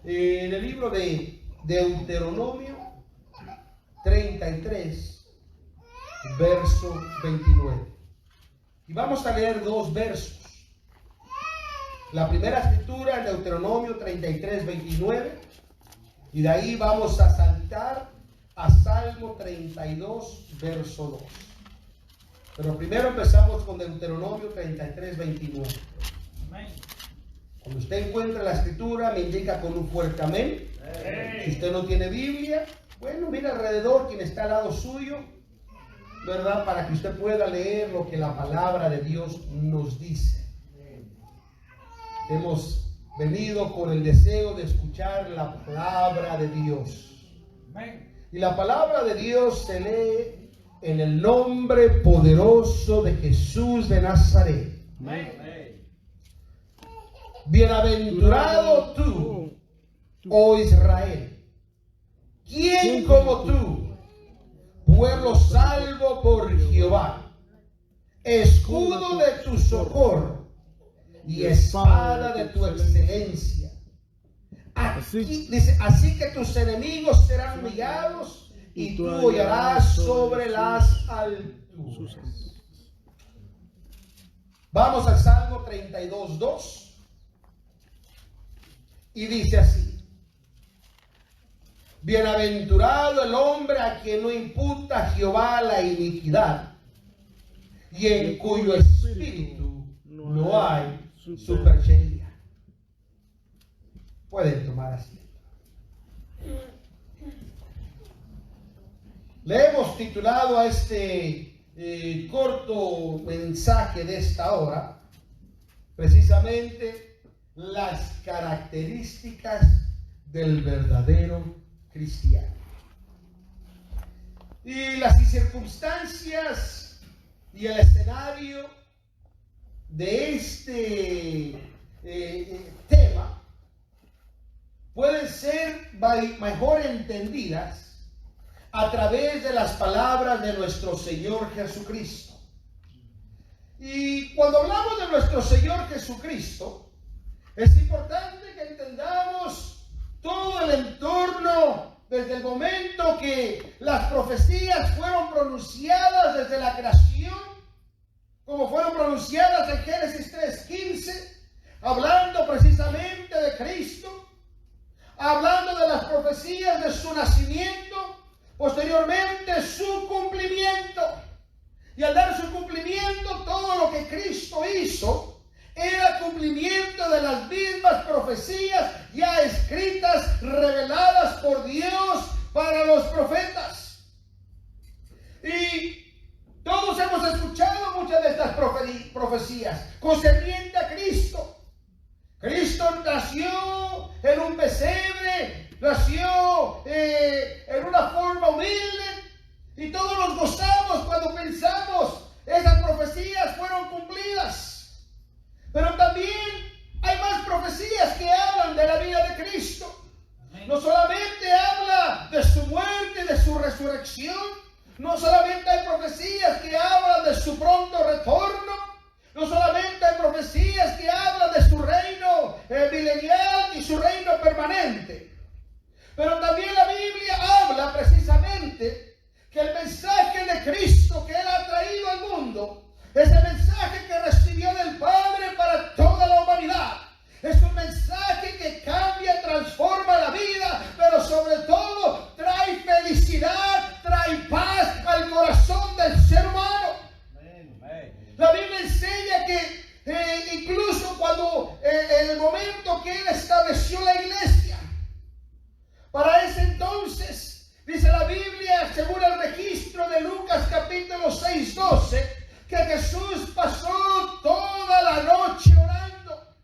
en el libro de Deuteronomio 33, verso 29. Y vamos a leer dos versos. La primera escritura en Deuteronomio 33, 29. Y de ahí vamos a saltar a Salmo 32, verso 2. Pero primero empezamos con Deuteronomio 33, 29. Amén. Cuando usted encuentra la escritura, me indica con un fuerte amén. Amén. Si usted no tiene Biblia, bueno, mira alrededor quien está al lado suyo, ¿verdad? Para que usted pueda leer lo que la palabra de Dios nos dice. Hemos venido con el deseo de escuchar la palabra de Dios. Y la palabra de Dios se lee en el nombre poderoso de Jesús de Nazaret. Bienaventurado tú, oh Israel. ¿Quién como tú? Pueblo salvo por Jehová, escudo de tu socorro y espada de tu excelencia. Aquí, dice, así que tus enemigos serán humillados y tú hollarás sobre las alturas. Vamos al Salmo 32, 2. Y dice así: bienaventurado el hombre a quien no imputa Jehová la iniquidad y en cuyo espíritu no hay superchería. Pueden tomar asiento. Le hemos titulado a este corto mensaje de esta hora precisamente las características del verdadero cristiano. Y las circunstancias y el escenario de este tema pueden ser mejor entendidas a través de las palabras de nuestro Señor Jesucristo. Y cuando hablamos de nuestro Señor Jesucristo, es importante que entendamos todo el entorno desde el momento que las profecías fueron pronunciadas desde la creación, como fueron pronunciadas en Génesis 3:15, hablando precisamente de Cristo, hablando de las profecías de su nacimiento, posteriormente su cumplimiento. Y al dar su cumplimiento, todo lo que Cristo hizo era cumplimiento de las mismas profecías ya escritas, reveladas por Dios para los profetas. Y todos hemos escuchado muchas de estas profecías concerniente a Cristo. Cristo nació en un pesebre, nació en una forma humilde, y todos nos gozamos cuando pensamos esas profecías fueron cumplidas. Pero también hay más profecías que hablan de la vida de Cristo. No solamente habla de su muerte y de su resurrección, no solamente hay profecías que hablan de su pronto retorno, no solamente hay profecías que hablan de su reino milenial y su reino permanente, pero también la Biblia habla precisamente que el mensaje de Cristo que Él ha traído al mundo es el mensaje que recibió del Padre para toda la humanidad. Es un mensaje que cambia, transforma la vida, pero sobre todo trae felicidad, trae paz al corazón del ser humano. La Biblia enseña que incluso cuando en el momento que Él estableció la iglesia, para ese entonces, dice la Biblia, según el registro de Lucas capítulo 6, 12, que Jesús pasó toda la noche orando.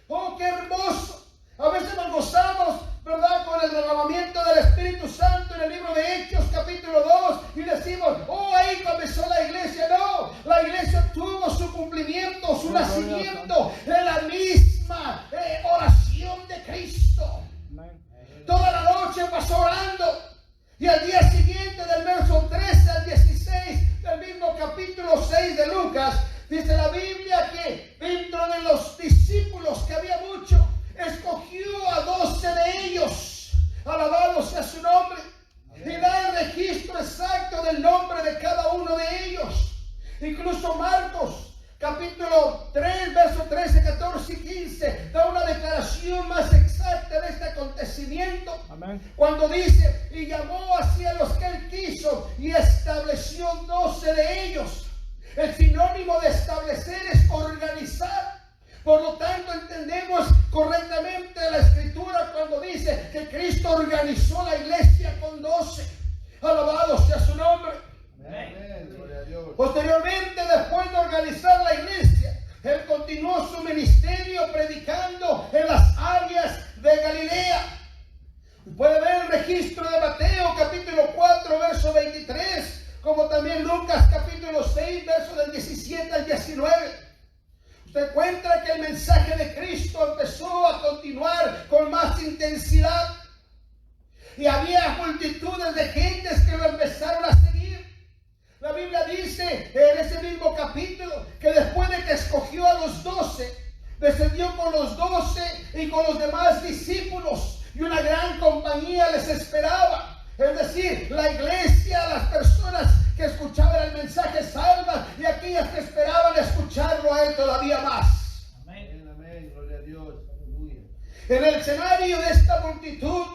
¡Oh, qué hermoso! A veces nos gozamos cumplimiento. Amén. Cuando dice, y llamó hacia los que él quiso y estableció 12 de ellos. El sinónimo de establecer es organizar. Por lo tanto, entendemos correctamente la escritura cuando dice que Cristo organizó la iglesia con 12. Alabado sea su nombre. Amén. Gloria a Dios. Posteriormente, después de organizar la iglesia, él continuó su ministerio predicando en las áreas de Galilea. Puede ver el registro de Mateo capítulo 4 verso 23, como también Lucas capítulo 6 verso del 17 al 19. Usted encuentra que el mensaje de Cristo empezó a continuar con más intensidad. Y había multitudes de gentes que lo empezaron a seguir. La Biblia dice en ese mismo capítulo que después de que escogió a los 12, descendió con los 12 y con los demás discípulos. Y una gran compañía les esperaba. Es decir, la iglesia, las personas que escuchaban el mensaje salvas y aquellas que esperaban escucharlo a él todavía más. Amén. Amén. Gloria a Dios. Aleluya. En el escenario de esta multitud,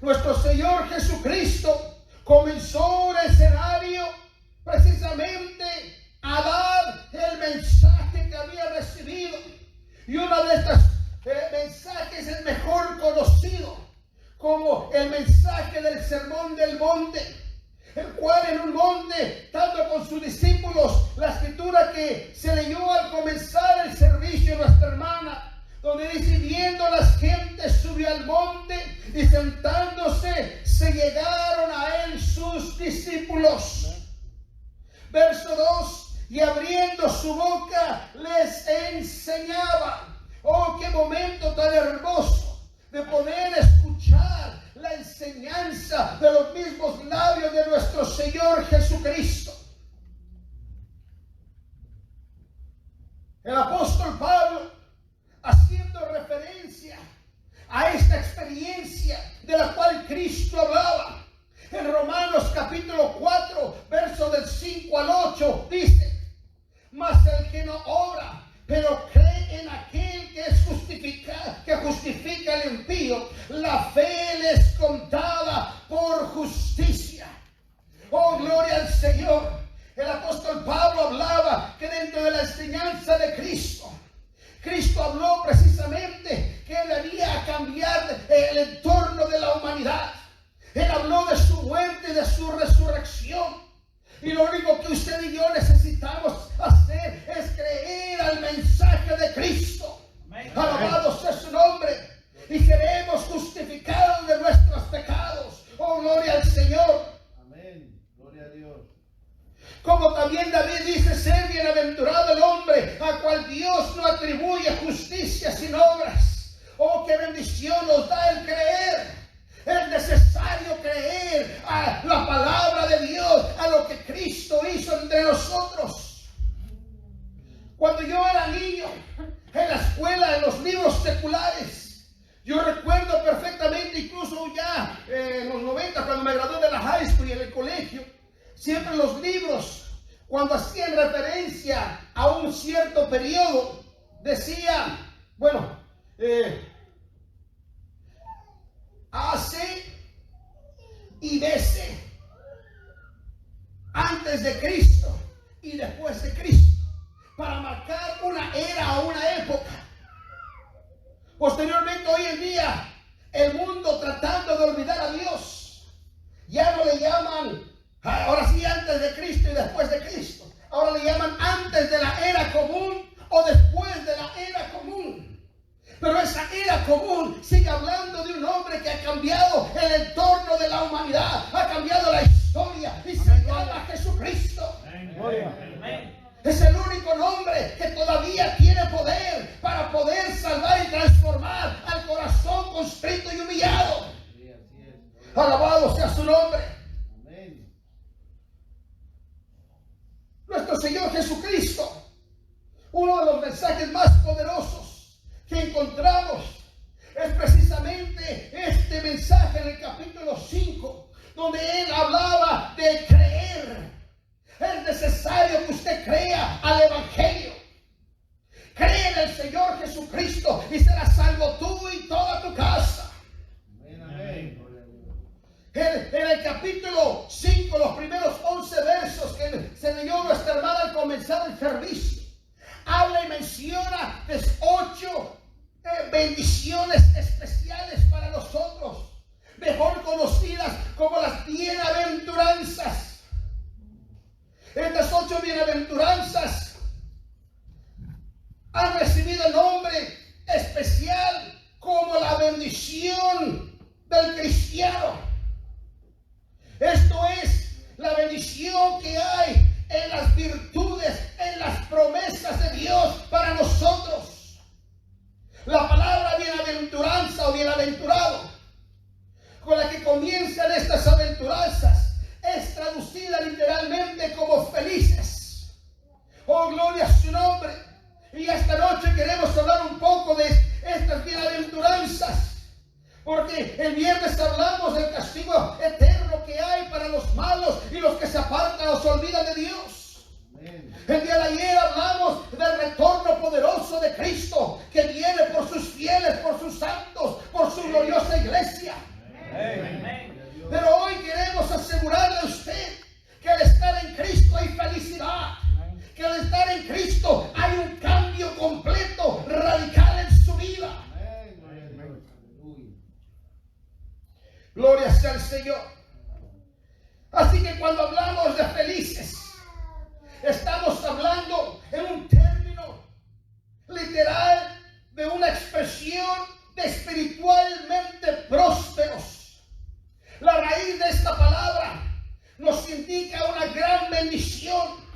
nuestro Señor Jesucristo comenzó un escenario precisamente a dar el mensaje que había recibido. Y uno de estos mensajes es mejor conocido como el mensaje del Sermón del Monte, el cual en un monte, estando con sus discípulos, la escritura que se leyó al comenzar el servicio de nuestra hermana, donde dice, viendo las gentes, subió al monte y sentándose, se llegaron a él sus discípulos. Verso 2, y abriendo su boca les enseñaba. Oh, qué momento tan hermoso de poder escuchar la enseñanza de los mismos labios de nuestro Señor Jesucristo. El apóstol Pablo, haciendo referencia a esta experiencia de la cual Cristo hablaba, en Romanos capítulo 4, verso del 5 al 8, dice, mas el que no obra, pero cree en aquel que es que justifica al impío, la fe le es contada por justicia. Oh, gloria al Señor. El apóstol Pablo hablaba que dentro de la enseñanza de Cristo, Cristo habló precisamente que él debía cambiar el entorno de la humanidad. Él habló de su muerte y de su resurrección. Y lo único que usted y yo necesitamos hacer es creer al mensaje de Cristo. Amén. Alabado sea su nombre. Y seremos justificados de nuestros pecados. Oh, gloria al Señor. Amén. Gloria a Dios. Como también David dice, ser bienaventurado el hombre a cual Dios no atribuye justicia sin obras. Oh, qué bendición nos da el creer. Es necesario creer a la palabra de Dios, a lo que Cristo hizo entre nosotros. Cuando yo era niño, en la escuela, en los libros seculares, yo recuerdo perfectamente, incluso ya en los 90, cuando me gradué de la high school y en el colegio, siempre los libros, cuando hacían referencia a un cierto periodo, decía, bueno, AC y BC, antes de Cristo y después de Cristo, para marcar una era o una época. Posteriormente, hoy en día, el mundo tratando de olvidar a Dios, ya no le llaman, ahora sí, antes de Cristo y después de Cristo, ahora le llaman antes de la era común o después de la era común. Pero esa era común sigue hablando de un hombre que ha cambiado el entorno de la humanidad, ha cambiado la historia y se llama Jesucristo. Amén. Es el único nombre que todavía tiene poder para poder salvar y transformar al corazón constrito y humillado. Sí, así es. Alabado sea su nombre. Amén. Nuestro Señor Jesucristo, uno de los mensajes más poderosos que encontramos es precisamente este mensaje en el capítulo 5, donde él hablaba de creer. Es necesario que usted crea al Evangelio. Cree en el Señor Jesucristo y serás salvo tú y toda tu casa. Amén. servicio, habla y menciona de 8 bendiciones especiales para nosotros, mejor conocidas como las bienaventuranzas. Estas 8 bienaventuranzas han recibido el nombre especial como la bendición del cristiano. Esto es la bendición que hay en las virtudes, en las promesas de Dios para nosotros. La palabra bienaventuranza o bienaventurado, con la que comienzan estas aventuranzas, es traducida literalmente como felices. Oh, gloria a su nombre. Y esta noche queremos hablar un poco de estas bienaventuranzas, porque el viernes hablamos del castigo eterno que hay para los malos y los que se apartan o se olvidan de Dios. El día de ayer hablamos del retorno poderoso de Cristo, que viene por sus fieles, por sus santos, por su gloriosa iglesia. Pero hoy queremos asegurarle a usted que al estar en Cristo hay felicidad, que al estar en Cristo hay un cambio completo, radical en su vida. Gloria sea al Señor. Así que cuando hablamos de felices, estamos hablando en un término literal de una expresión de espiritualmente prósperos. La raíz de esta palabra nos indica una gran bendición.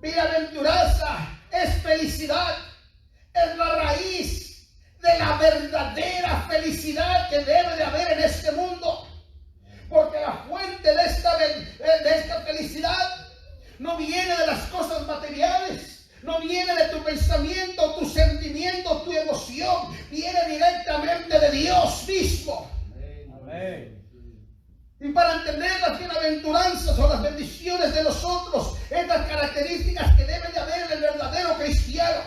Bienaventuranza es felicidad, es la raíz de la verdadera felicidad que debe de haber en este mundo. Porque la fuente de esta felicidad no viene de las cosas materiales, no viene de tu pensamiento, tu sentimiento, tu emoción, viene directamente de Dios mismo. Amén. Y para entender las bienaventuranzas o las bendiciones de nosotros, estas características que debe de haber en el verdadero cristiano,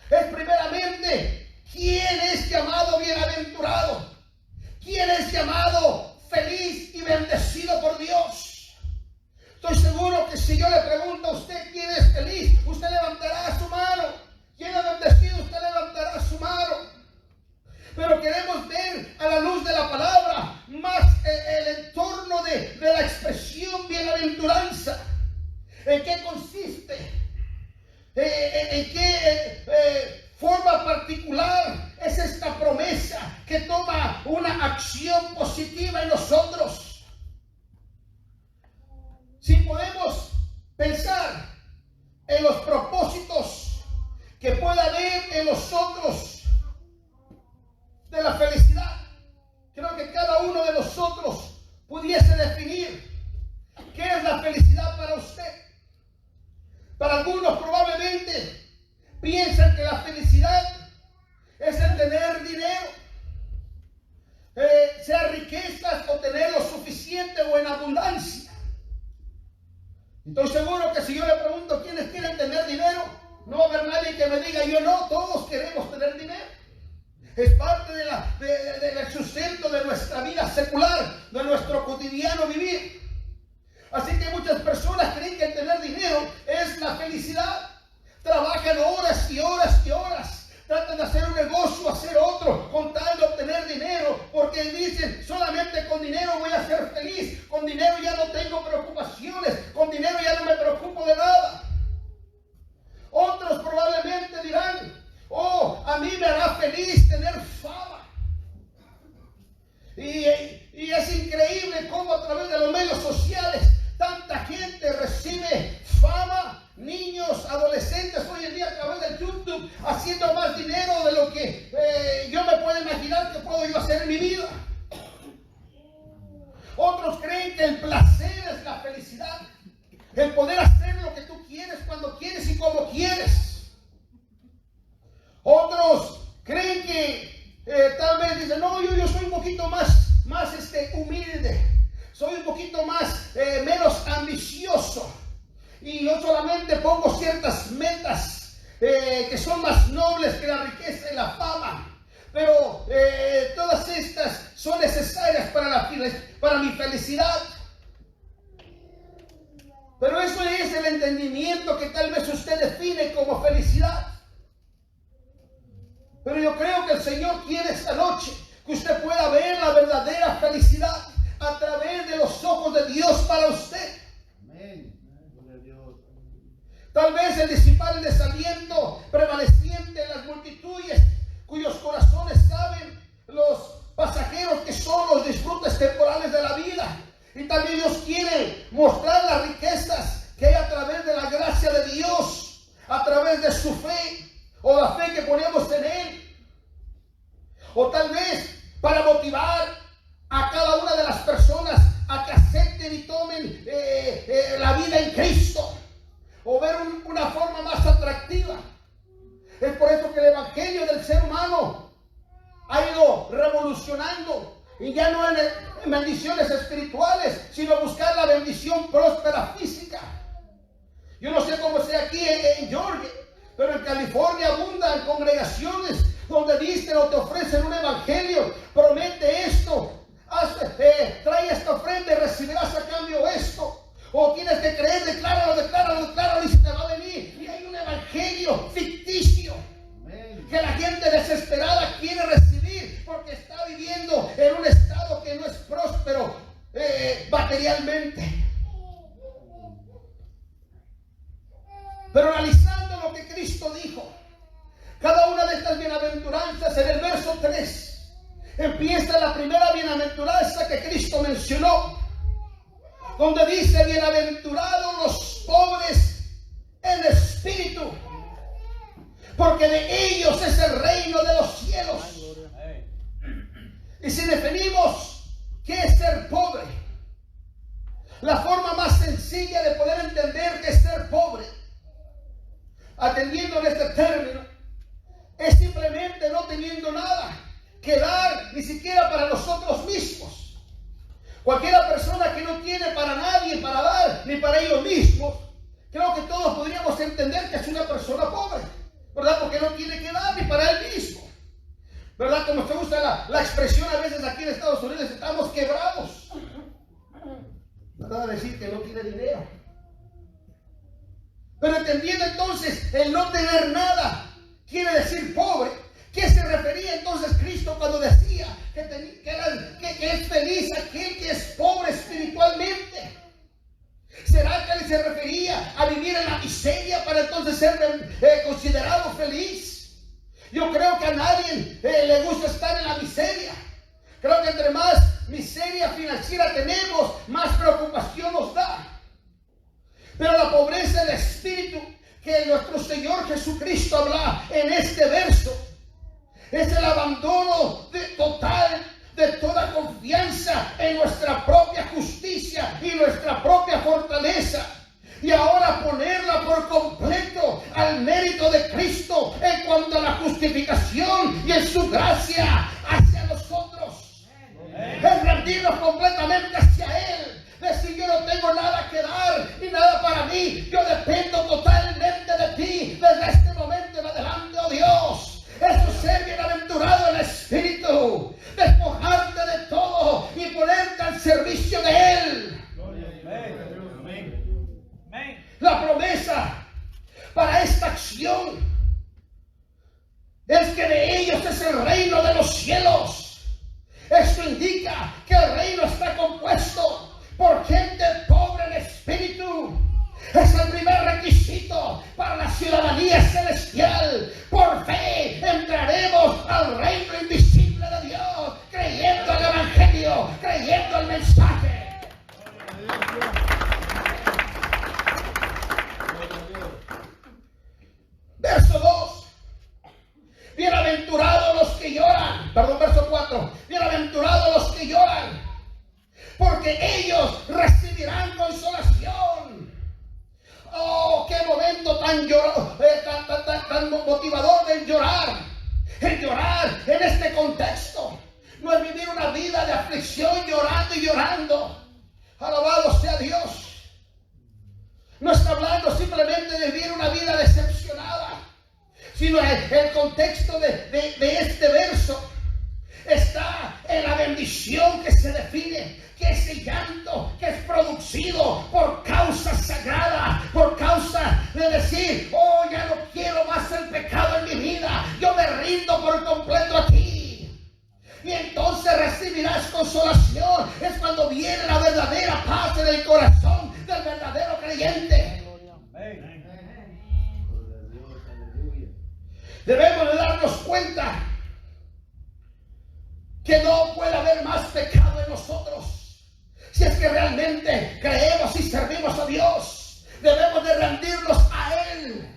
es primeramente, ¿quién es llamado bienaventurado? ¿Quién es llamado feliz y bendecido por Dios? Estoy seguro que si yo le pregunto a usted quién es feliz, usted levantará su mano. ¿Quién es bendecido? Usted levantará su mano. Pero queremos ver a la luz de la palabra más el entorno de la expresión bienaventuranza. ¿En qué consiste? ¿En qué forma particular es esta promesa que toma una acción positiva en nosotros? Si podemos pensar en los propósitos que pueda haber en nosotros de la felicidad, creo que cada uno de nosotros pudiese definir qué es la felicidad para usted. Para algunos probablemente piensan que la felicidad es el tener dinero, sea riquezas o tener lo suficiente o en abundancia. Estoy seguro que si yo le pregunto quiénes quieren tener dinero, no va a haber nadie que me diga yo no, todos queremos tener dinero. Es parte del sustento de nuestra vida secular, de nuestro cotidiano vivir. Así que muchas personas creen que el tener dinero es la felicidad. Trabajan horas y horas y horas. Tratan de hacer un negocio, hacer otro, con tal de obtener dinero. Porque dicen, solamente con dinero voy a ser feliz. Con dinero ya no tengo preocupaciones. Con dinero ya no me preocupo de nada. Otros probablemente dirán, oh, a mí me hará feliz tener fama. Y es increíble cómo a través de los medios sociales tanta gente recibe fama. Niños, adolescentes hoy en día a través del YouTube haciendo más dinero de lo que yo me puedo imaginar que puedo yo hacer en mi vida. Otros creen que el placer es la felicidad. El poder hacer lo que tú quieres, cuando quieres y como quieres. Otros creen que tal vez dicen, no, yo soy un poquito más humilde. Soy un poquito menos ambicioso. Y yo solamente pongo ciertas metas que son más nobles que la riqueza y la fama. Pero todas estas son necesarias para mi felicidad. Pero eso es el entendimiento que tal vez usted define como felicidad. Pero yo creo que el Señor quiere esta noche que usted pueda ver la verdadera felicidad a través de los ojos de Dios para usted. Amén. Gloria a Dios. Tal vez el disipar el desaliento prevaleciente en las multitudes cuyos corazones saben los pasajeros que son los disfrutes temporales de la vida. Y también Dios quiere mostrar las riquezas que hay a través de la gracia de Dios, a través de su fe o la fe que ponemos en Él. O tal vez para motivar a cada una de las personas a que acepten y tomen la vida en Cristo, o ver una forma más atractiva. Es por eso que el evangelio del ser humano ha ido revolucionando, y ya no en bendiciones espirituales, sino buscar la bendición próspera física. Yo no sé cómo sea aquí en Georgia, pero en California abundan congregaciones donde dicen o te ofrecen un evangelio, promete esto, trae esta ofrenda y recibirás a cambio esto. O tienes que creer, decláralo y se te va a venir. Y hay un evangelio ficticio que la gente desesperada quiere recibir porque está viviendo en un estado que no es próspero materialmente. Pero analizando lo que Cristo dijo, cada una de estas bienaventuranzas, en el verso 3 empieza la primera bienaventuranza que Cristo mencionó, donde dice: bienaventurados los pobres en espíritu, porque de ellos es el reino de los cielos. Y si definimos qué es ser pobre, la forma más sencilla de poder entender qué es ser pobre, atendiendo en este término, es simplemente no teniendo nada que dar, ni siquiera para nosotros mismos. Cualquiera persona que no tiene para nadie para dar, ni para ellos mismos, creo que todos podríamos entender que es una persona pobre, ¿verdad? Porque no tiene que dar ni para él mismo, ¿verdad? Como se usa la expresión a veces aquí en Estados Unidos, estamos quebrados. ¿Verdad? Decir que no tiene dinero. Pero entendiendo entonces el no tener nada quiere decir pobre. ¿Qué se refería entonces Cristo cuando decía que es feliz aquel que es pobre espiritualmente? ¿Será que él se refería a vivir en la miseria para entonces ser considerado feliz? Yo creo que a nadie le gusta estar en la miseria. Creo que entre más miseria financiera tenemos, más preocupación nos da. Pero la pobreza del espíritu que nuestro Señor Jesucristo habla en este verso es el abandono total de toda confianza en nuestra propia justicia y nuestra propia fortaleza, y ahora ponerla por completo al mérito de Cristo en cuanto a la justificación y en su gracia hacia nosotros. Es rendirnos completamente hacia Él. Decir: yo no tengo nada que dar ni nada para mí, yo dependo totalmente de ti desde este momento en adelante, oh Dios. Eso es ser bienaventurado en espíritu, despojarte de todo y ponerte al servicio de Él. La promesa para esta acción es que de ellos es el reino de los cielos. Esto indica que el reino está compuesto por gente pobre en espíritu. Es el primer requisito para la ciudadanía celestial. Por fe entraremos al reino invisible de Dios, creyendo al evangelio, creyendo al mensaje. Verso 2. Bienaventurados los que lloran. Verso 4. Bienaventurados los que lloran, porque ellos recibirán consolación. Oh, qué momento tan motivador del llorar. El llorar en este contexto no es vivir una vida de aflicción llorando y llorando. Alabado sea Dios. No está hablando simplemente de vivir una vida decepcionada, sino el contexto de este verso está en la bendición que se define, que ese llanto que es producido por causa sagrada, por causa recibirás consolación. Es cuando viene la verdadera paz en el corazón del verdadero creyente. Debemos de darnos cuenta que no puede haber más pecado en nosotros. Si es que realmente creemos y servimos a Dios, debemos de rendirnos a Él.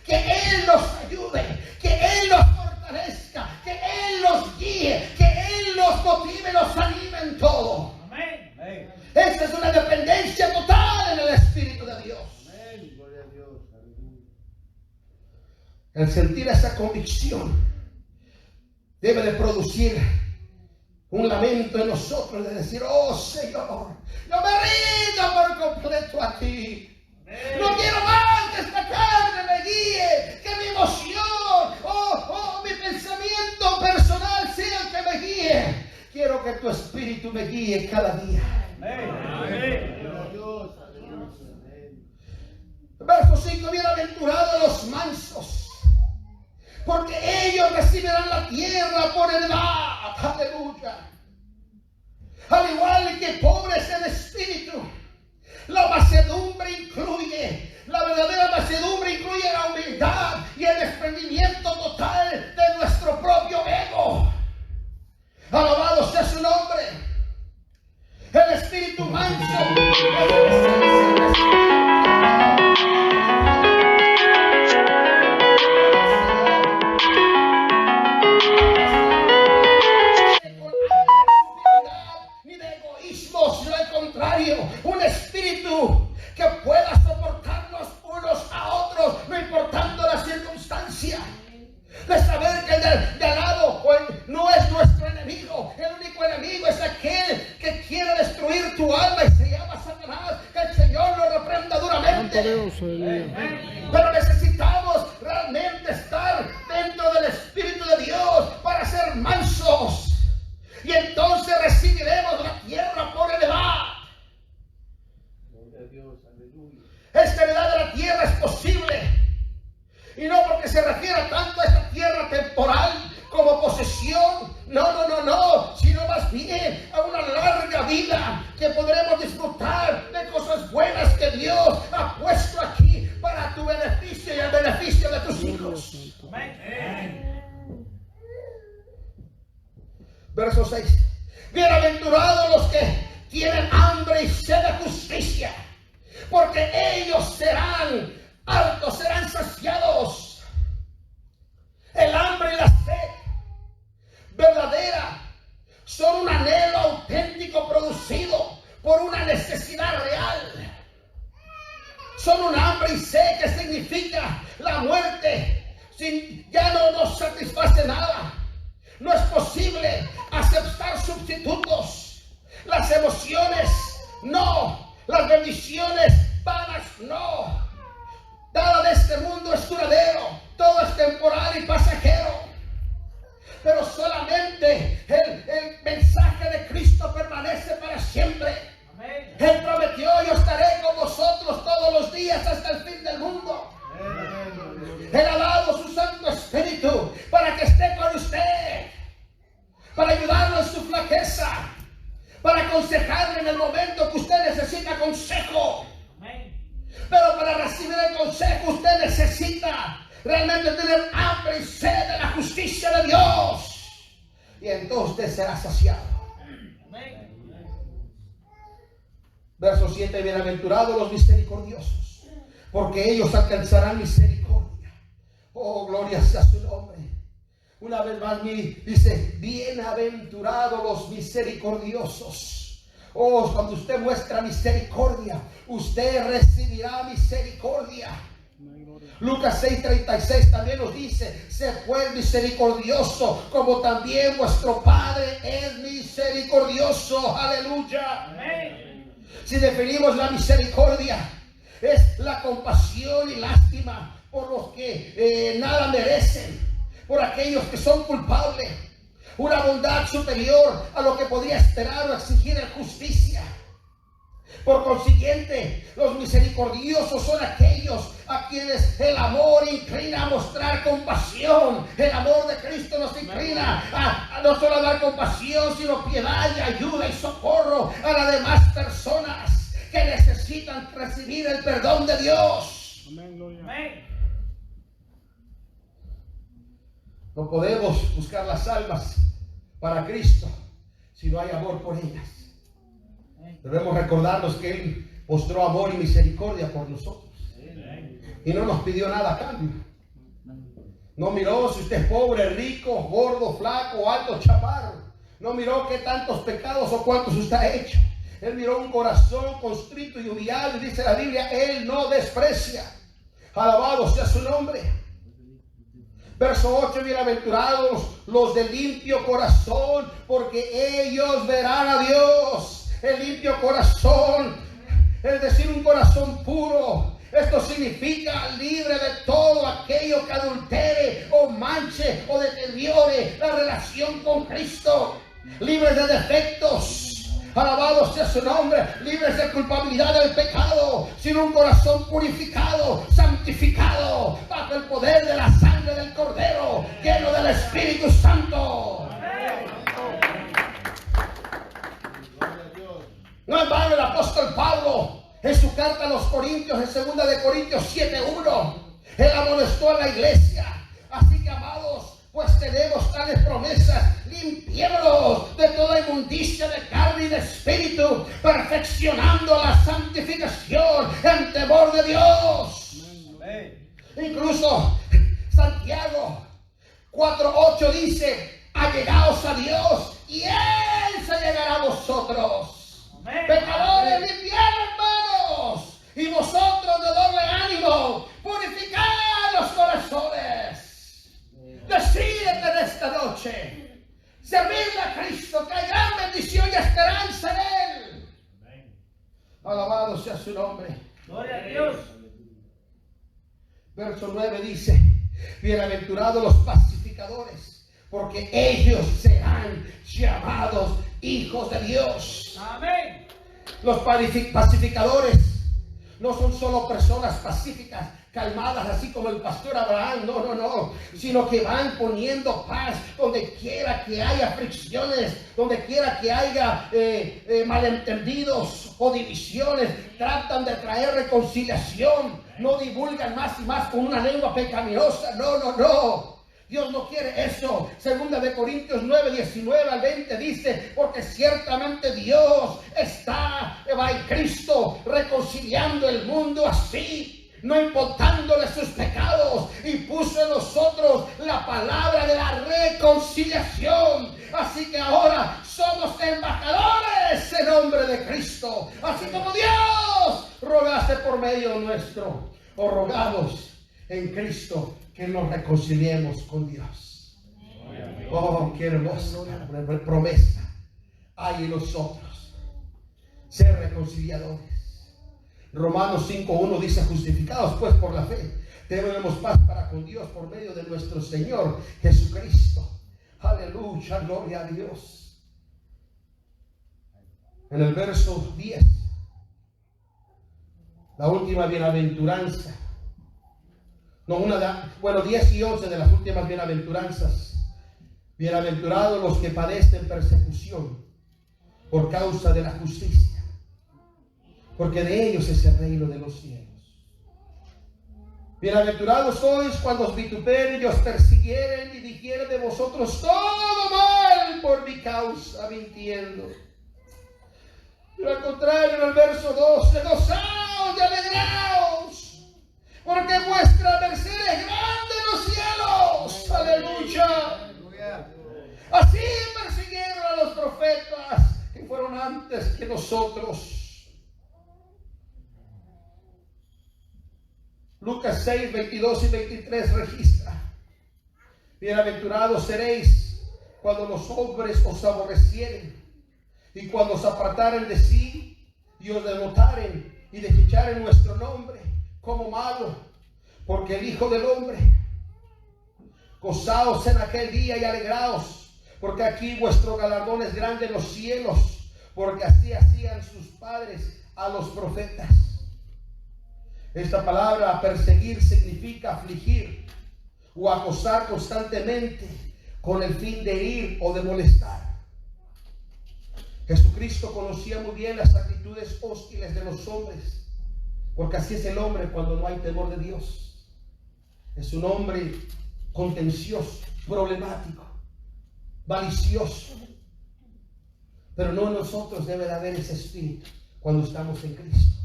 Que Él nos ayude, que Él nos fortalezca, que Él nos guíe, que Él nos motive, nos anime en todo. Amén. Esa es una dependencia total en el Espíritu de Dios. Amén. Gloria a Dios. El sentir esa convicción debe de producir un lamento en nosotros de decir: oh Señor, yo me rindo por completo a ti. No quiero más que esta carne me guíe, que mi emoción mi pensamiento personal sea el que me guíe. Quiero que tu Espíritu me guíe cada día. Amén. Verso 5: bienaventurados los mansos, porque ellos recibirán la tierra por heredad. Aleluya. Al igual que pobres en espíritu, la mansedumbre incluye, la verdadera mansedumbre incluye la humildad y el desprendimiento total de nuestro propio ego. Alabado sea su nombre. El espíritu manso sino al contrario, un espíritu que pueda soportarnos unos a otros, no importando la circunstancia. De saber que el de al lado no es nuestro enemigo. El único enemigo es aquel que quiere destruir tu alma y se llama Satanás. Que el Señor lo reprenda duramente. Pero necesitamos realmente estar dentro del Espíritu de Dios para ser mansos. Y entonces recibiremos la tierra por heredad. Esta heredad de la tierra es posible. Y no porque se refiera tanto a esta tierra temporal como posesión. No. Sino más bien a una larga vida que podremos disfrutar de cosas buenas que Dios ha puesto aquí para tu beneficio y el beneficio de tus hijos. Amén. Verso 6: bienaventurados los que tienen hambre y sed de justicia, porque ellos serán hartos, serán saciados. El hambre y la sed verdadera son un anhelo auténtico producido por una necesidad real. Son un hambre y sed que significa la muerte. Ya no nos satisface nada. No es posible aceptar sustitutos. Las emociones, no. Las bendiciones vanas, no. Nada de este mundo es duradero. Todo es temporal y pasajero. Pero solamente el mensaje de Cristo permanece para siempre. Amén. Él prometió: yo estaré con vosotros todos los días hasta el fin del mundo. Él ha dado su Santo Espíritu para que esté con usted, para ayudarlo en su flaqueza, para aconsejarle en el momento que usted necesita consejo. Pero para recibir el consejo usted necesita realmente tener hambre y sed de la justicia de Dios, y entonces usted será saciado. Verso 7: bienaventurados los misericordiosos, porque ellos alcanzarán misericordia. Oh, gloria sea su nombre. Una vez más dice: bienaventurados los misericordiosos. Oh, cuando usted muestra misericordia, usted recibirá misericordia. Lucas 6:36 también nos dice: sé pues misericordioso, como también vuestro Padre es misericordioso. Aleluya. Amén. Si definimos la misericordia, es la compasión y lástima por los que nada merecen, por aquellos que son culpables. Una bondad superior a lo que podría esperar o exigir en justicia. Por consiguiente, los misericordiosos son aquellos a quienes el amor inclina a mostrar compasión. El amor de Cristo nos inclina a no solo a dar compasión, sino piedad y ayuda y socorro a las demás personas que necesitan recibir el perdón de Dios. Amén. No podemos buscar las almas para Cristo si no hay amor por ellas. Debemos recordarnos que Él mostró amor y misericordia por nosotros. Y no nos pidió nada a cambio. No miró si usted es pobre, rico, gordo, flaco, alto, chaparro. No miró qué tantos pecados o cuántos usted ha hecho. Él miró un corazón constrito y humillado, y dice la Biblia, Él no desprecia. Alabado sea su nombre. Verso 8, bienaventurados los de limpio corazón, porque ellos verán a Dios. El limpio corazón, es decir, un corazón puro. Esto significa libre de todo aquello que adultere o manche o deteriore la relación con Cristo. Libres de defectos. Alabado sea su nombre. Libres de culpabilidad del pecado. Sin un corazón purificado, santificado, bajo el poder de la sangre del Cordero, lleno del Espíritu Santo. No en vano el apóstol Pablo, en su carta a los Corintios, en 2 de Corintios 7:1, él amonestó a la iglesia. Así que, amados, pues tenemos tales promesas, limpiémonos de toda inmundicia de carne y de espíritu, perfeccionando la santificación en temor de Dios. Amén. Incluso Santiago 4:8 dice, allegaos a Dios y Él se llegará a vosotros. Amén. Pecadores, limpiad, hermanos, y vosotros de doble ánimo, purificad los corazones. Decídete en esta noche, servirle a Cristo, que hay gran bendición y esperanza en Él. Amén. Alabado sea su nombre. Gloria a Dios. Verso 9 dice, bienaventurados los pacificadores, porque ellos serán llamados hijos de Dios. Amén. Los pacificadores no son solo personas pacíficas, calmadas, así como el pastor Abraham, no, sino que van poniendo paz donde quiera que haya fricciones, donde quiera que haya malentendidos o divisiones. Tratan de traer reconciliación, no divulgan más y más con una lengua pecaminosa, no. Dios no quiere eso. 2 de Corintios 9:19 al 20 dice, porque ciertamente Dios está en Cristo reconciliando el mundo así, no importándole sus pecados, y puso en nosotros la palabra de la reconciliación. Así que ahora somos embajadores en nombre de Cristo, así como Dios rogase por medio nuestro, o rogamos en Cristo que nos reconciliemos con Dios. Oh, qué hermosa promesa hay en nosotros, ser reconciliadores. Romanos 5:1 dice, justificados pues por la fe, tenemos paz para con Dios por medio de nuestro Señor Jesucristo. Aleluya, gloria a Dios. En el verso 10, la última bienaventuranza. 10 y 11 de las últimas bienaventuranzas. Bienaventurados los que padecen persecución por causa de la justicia, porque de ellos es el reino de los cielos. Bienaventurados sois cuando os vituperen y os persiguieren y dijeren de vosotros todo mal por mi causa, mintiendo. Pero al contrario, en el verso 12, gozaos y alegraos, porque vuestra merced es grande en los cielos. Aleluya. Así persiguieron a los profetas que fueron antes que nosotros. Lucas 6:22 y 23 registra: bienaventurados seréis cuando los hombres os aborrecieren y cuando os apartaren de sí y os denotaren y desecharen nuestro nombre como malo, porque el Hijo del Hombre. Gozaos en aquel día y alegraos, porque aquí vuestro galardón es grande en los cielos, porque así hacían sus padres a los profetas. Esta palabra perseguir significa afligir o acosar constantemente con el fin de herir o de molestar. Jesucristo conocía muy bien las actitudes hostiles de los hombres, porque así es el hombre cuando no hay temor de Dios. Es un hombre contencioso, problemático, malicioso. Pero no en nosotros debe de haber ese espíritu cuando estamos en Cristo.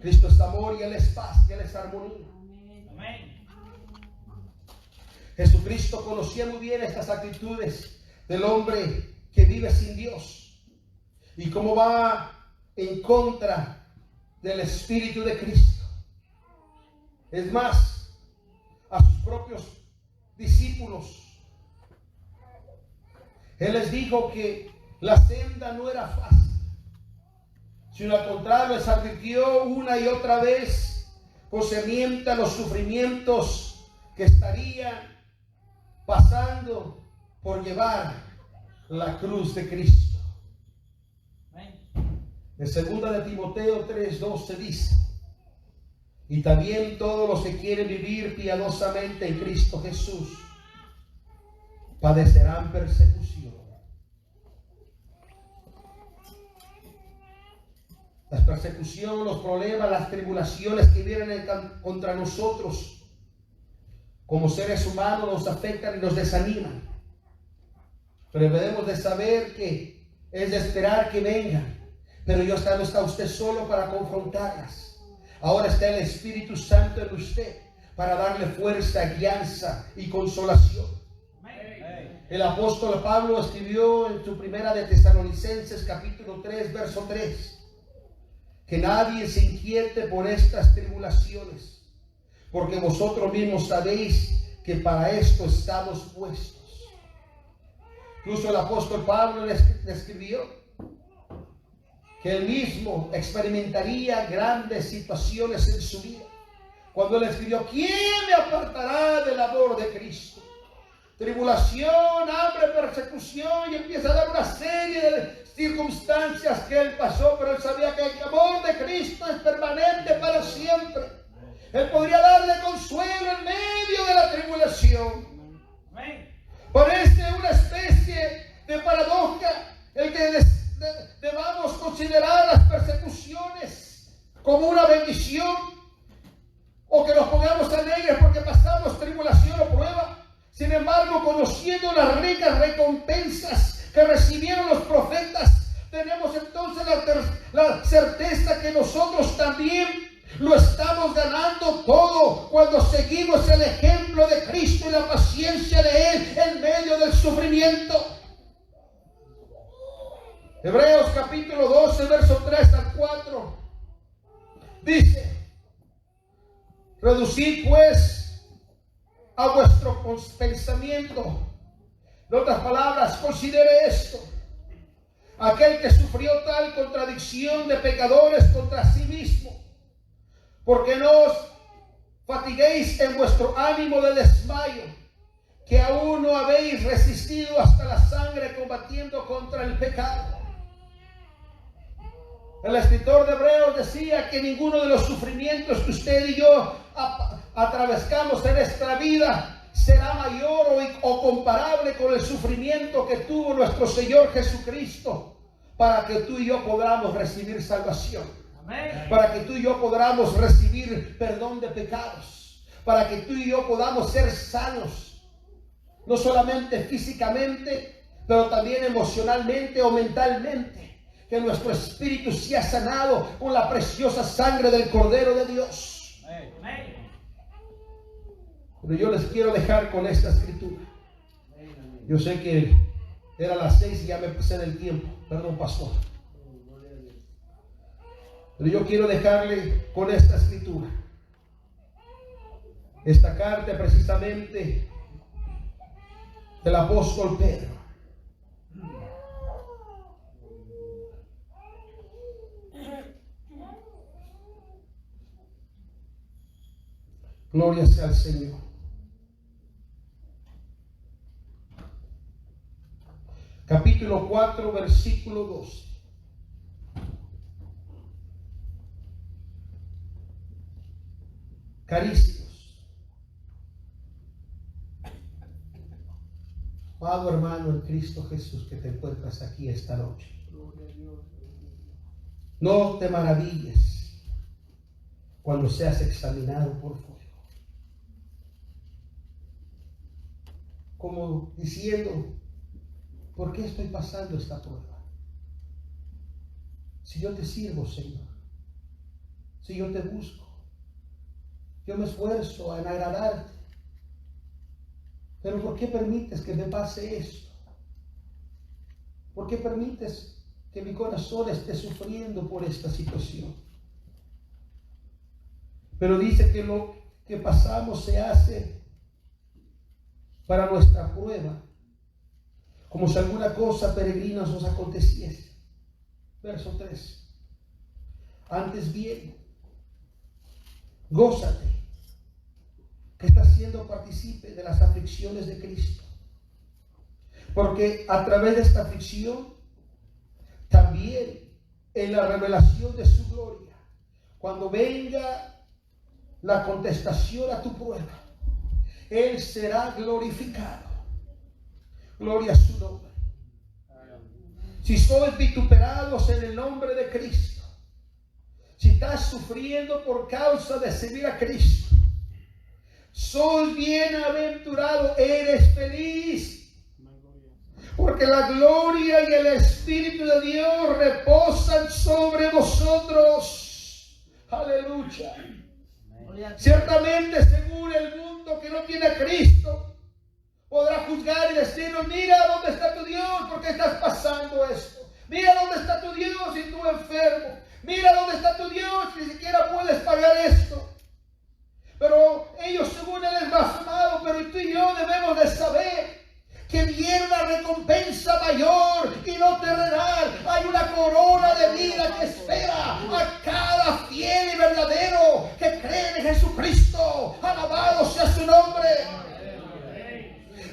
Cristo es amor y Él es paz y Él es armonía. Amén. Jesucristo conocía muy bien estas actitudes del hombre que vive sin Dios y cómo va en contra del Espíritu de Cristo. Es más, a sus propios discípulos, Él les dijo que la senda no era fácil, sino al contrario, les advirtió una y otra vez concerniente a los sufrimientos que estarían pasando por llevar la cruz de Cristo. En 2 de Timoteo 3:12 dice: y también todos los que quieren vivir piadosamente en Cristo Jesús padecerán persecución. Las persecuciones, los problemas, las tribulaciones que vienen contra nosotros como seres humanos nos afectan y nos desaniman. Pero debemos de saber que es de esperar que vengan. Pero no está usted solo para confrontarlas. Ahora está el Espíritu Santo en usted para darle fuerza, guianza y consolación. El apóstol Pablo escribió en su primera de Tesalonicenses capítulo 3 verso 3: que nadie se inquiete por estas tribulaciones, porque vosotros mismos sabéis que para esto estamos puestos. Incluso el apóstol Pablo le escribió que él mismo experimentaría grandes situaciones en su vida. Cuando él escribió: ¿quién me apartará del amor de Cristo? Tribulación, hambre, persecución, y empieza a dar una serie de circunstancias que él pasó, pero él sabía que el amor de Cristo es permanente para siempre. Él podría darle consuelo en medio de la tribulación. Parece una especie de paradoja el que debamos considerar las persecuciones como una bendición, o que nos pongamos alegres porque pasamos tribulación o prueba. Sin embargo, conociendo las ricas recompensas que recibieron los profetas, tenemos entonces la certeza que nosotros también lo estamos ganando todo cuando seguimos el ejemplo de Cristo y la paciencia de Él en medio del sufrimiento. Hebreos capítulo 12, verso 3 al 4 dice: reducid pues a vuestro pensamiento. En otras palabras, considere esto: aquel que sufrió tal contradicción de pecadores contra sí mismo, porque no os fatiguéis en vuestro ánimo de desmayo, que aún no habéis resistido hasta la sangre combatiendo contra el pecado. El escritor de Hebreos decía que ninguno de los sufrimientos que usted y yo atravesamos en esta vida será mayor o comparable con el sufrimiento que tuvo nuestro Señor Jesucristo para que tú y yo podamos recibir salvación. Amén. Para que tú y yo podamos recibir perdón de pecados, para que tú y yo podamos ser sanos, no solamente físicamente, pero también emocionalmente o mentalmente. Que nuestro espíritu sea sanado con la preciosa sangre del Cordero de Dios. Amén. Pero yo les quiero dejar con esta escritura. Yo sé que era las 6 y ya me pasé del tiempo. Perdón, pastor. Pero yo quiero dejarle con esta escritura. Esta carta precisamente del apóstol Pedro. Gloria sea al Señor. Capítulo 4, versículo 12. Carísimos, amado hermano en Cristo Jesús que te encuentras aquí esta noche, no te maravilles cuando seas examinado por fuego, como diciendo, ¿por qué estoy pasando esta prueba? Si yo te sirvo, Señor, si yo te busco, yo me esfuerzo en agradarte, pero ¿por qué permites que me pase esto? ¿Por qué permites que mi corazón esté sufriendo por esta situación? Pero dice que lo que pasamos se hace para nuestra prueba, como si alguna cosa peregrina nos aconteciese. Verso 3. Antes bien, gózate, que estás siendo partícipe de las aflicciones de Cristo, porque a través de esta aflicción, también en la revelación de su gloria, cuando venga la contestación a tu prueba, Él será glorificado. Gloria a su nombre. Si sois vituperados en el nombre de Cristo, si estás sufriendo por causa de seguir a Cristo, sois bienaventurado, eres feliz, porque la gloria y el Espíritu de Dios reposan sobre vosotros. Aleluya. Ciertamente, según el mundo que no tiene a Cristo, podrá juzgar y decirnos, mira dónde está tu Dios, porque estás pasando esto. Mira dónde está tu Dios y tú enfermo. Mira dónde está tu Dios, ni siquiera puedes pagar esto. Pero ellos según Él es blasfemado, pero tú y yo debemos de saber que viene una recompensa mayor y no terrenal. Hay una corona de vida que espera a cada fiel y verdadero que cree en Jesucristo. Alabado sea su nombre.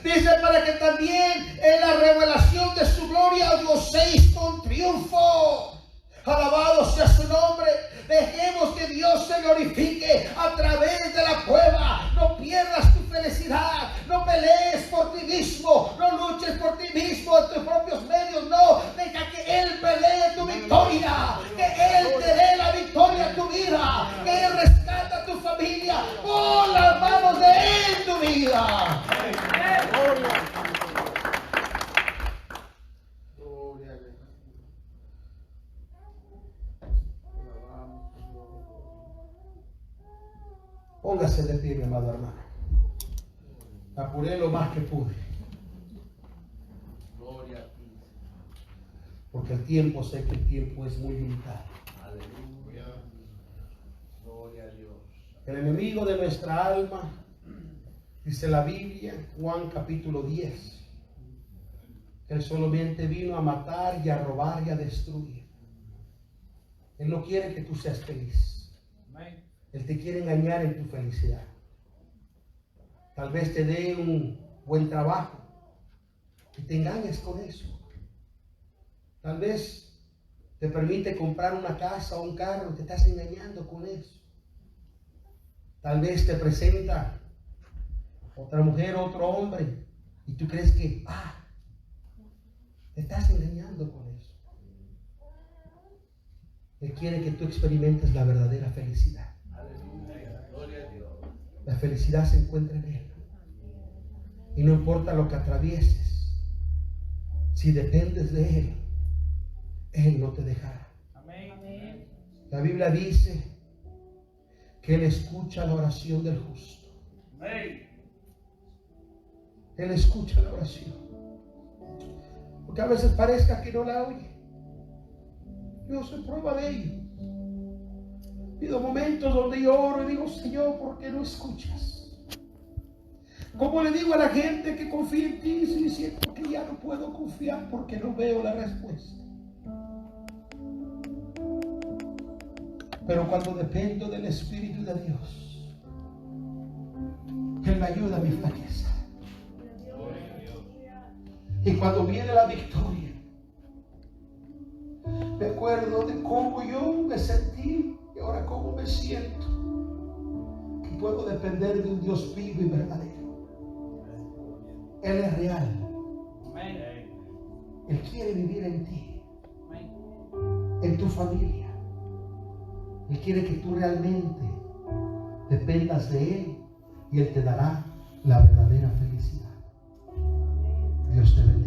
Dice, para que también en la revelación de su gloria os gocéis con triunfo. Alabado sea su nombre. Dejemos que Dios se glorifique a través de la prueba. No pierdas tu felicidad. No pelees por ti mismo. No luches por ti mismo en tus propios medios. No, deja que Él pelee tu victoria. Que Él te dé la victoria en tu vida. Que Él rescate a tu familia. Pon las manos de Él en tu vida. Póngase de pie, mi amado hermano. Apuré lo más que pude. Gloria a ti. Porque el tiempo, sé que el tiempo es muy limitado. Aleluya. Gloria a Dios. El enemigo de nuestra alma, dice la Biblia, Juan capítulo 10, que Él solamente vino a matar y a robar y a destruir. Él no quiere que tú seas feliz. Él te quiere engañar en tu felicidad. Tal vez te dé un buen trabajo y te engañes con eso. Tal vez te permite comprar una casa o un carro y te estás engañando con eso. Tal vez te presenta otra mujer o otro hombre y tú crees que, te estás engañando con eso. Él quiere que tú experimentes la verdadera felicidad. Gloria a Dios. La felicidad se encuentra en Él. Y no importa lo que atravieses, si dependes de Él, Él no te dejará. Amén. La Biblia dice que Él escucha la oración del justo. Amén. Él escucha la oración. Porque a veces parezca que no la oye. Yo soy prueba de ello. Pido momentos donde yo oro y digo, Señor, ¿por qué no escuchas? ¿Cómo le digo a la gente que confía en ti si siento que ya no puedo confiar porque no veo la respuesta? Pero cuando dependo del Espíritu de Dios, Él me ayuda a mi flaqueza. Y cuando viene la victoria, me acuerdo de cómo yo me sentí y ahora cómo me siento. Que puedo depender de un Dios vivo y verdadero. Él es real. Él quiere vivir en ti, en tu familia. Él quiere que tú realmente dependas de Él y Él te dará la verdadera felicidad. Dios te bendiga.